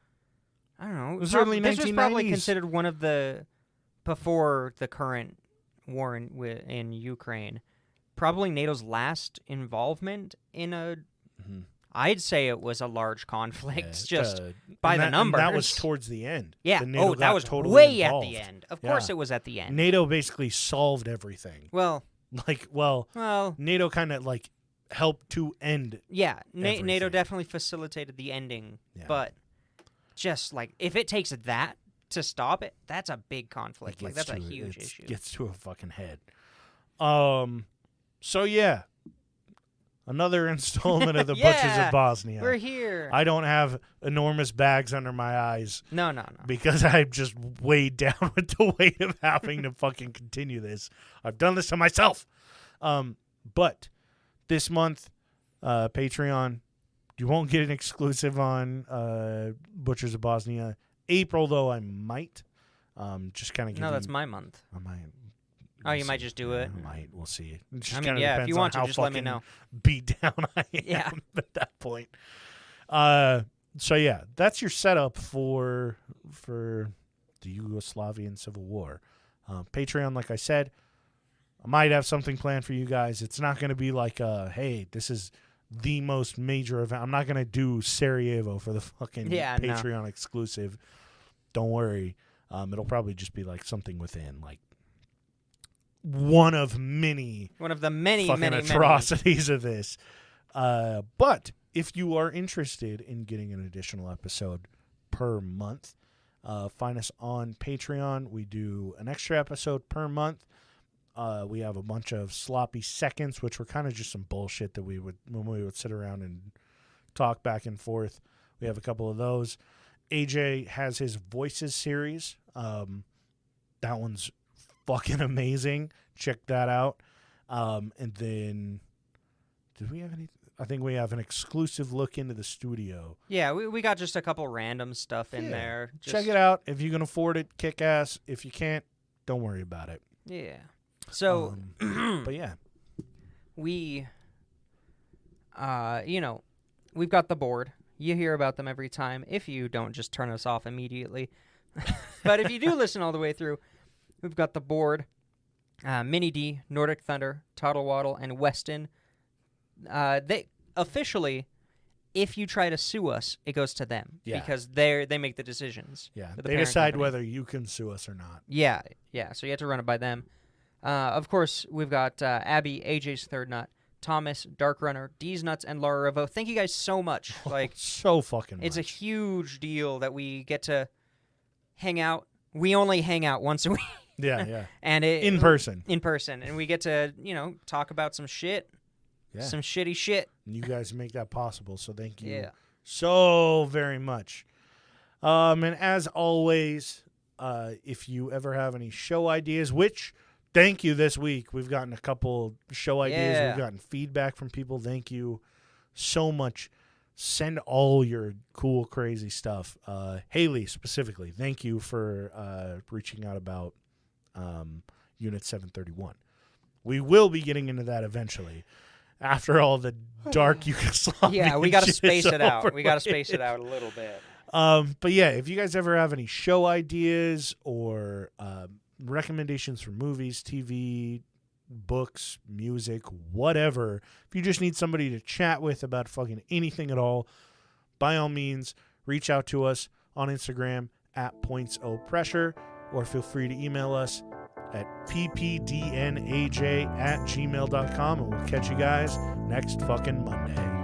I don't know. It was early 1990s. This was probably considered one of the, before the current war in Ukraine, probably NATO's last involvement in a, I'd say it was a large conflict, by the numbers. And that was towards the end. Yeah. That was totally way involved. at the end. Of course it was at the end. NATO basically solved everything. Well, NATO kind of like helped to end. Yeah, NATO everything. definitely facilitated the ending, Yeah. but just like, if it takes that to stop it, that's a big conflict. Like, that's a huge issue. It gets to a fucking head. So yeah, another installment of the Butchers of Bosnia. We're here. I don't have enormous bags under my eyes. No. Because I'm just weighed down with the weight of having to fucking continue this. I've done this to myself. But this month, Patreon, you won't get an exclusive on Butchers of Bosnia. April, though, I might. Just kind of. No, that's my month. I might. Oh, you might just do it. I might. We'll see. It just I mean, kinda yeah, if depends you on want to, how just let me fucking know. Beat down I am at that point. So yeah, that's your setup for the Yugoslavian Civil War. Patreon, like I said, I might have something planned for you guys. It's not going to be like, hey, this is the most major event. I'm not going to do Sarajevo for the fucking Patreon exclusive. Don't worry. It'll probably just be like something within, like, one of many One of the many, fucking many, atrocities of this. But if you are interested in getting an additional episode per month, find us on Patreon. We do an extra episode per month. We have a bunch of sloppy seconds, which were kind of just some bullshit that we would sit around and talk back and forth. We have a couple of those. AJ has his Voices series. That one's fucking amazing. Check that out. And then, did we have any? I think we have an exclusive look into the studio. Yeah, we got just a couple random stuff in there. Check it out. If you can afford it, kick ass. If you can't, don't worry about it. Yeah. So, but yeah. We, we've got the board. You hear about them every time if you don't just turn us off immediately. But if you do listen all the way through, we've got the board. Mini D, Nordic Thunder, Toddle Waddle, and Weston. They officially, if you try to sue us, it goes to them because they make the decisions. Yeah, the they decide company. whether you can sue us or not. Yeah. So you have to run it by them. Of course, we've got Abby, AJ's Third Nut, Thomas, Dark Runner, D's Nuts, and Laura Revo. Thank you guys so much. Like so fucking much. It's a huge deal that we get to hang out. We only hang out once a week. Yeah. And in person, and we get to talk about some shit. Yeah. Some shitty shit. You guys make that possible, so thank you so very much. And as always, if you ever have any show ideas, which thank you this week, we've gotten a couple show ideas. We've gotten feedback from people. Thank you so much. Send all your cool, crazy stuff. Haley, specifically, thank you for reaching out about Unit 731. We will be getting into that eventually. After all the dark Yugoslavian yeah, we got to space it out. over We got to space it out a little bit. But yeah, if you guys ever have any show ideas or recommendations for movies, TV, books, music, whatever, if you just need somebody to chat with about fucking anything at all, by all means, reach out to us on Instagram at pointsopressure, or feel free to email us at ppdnaj@gmail.com, and we'll catch you guys next fucking Monday.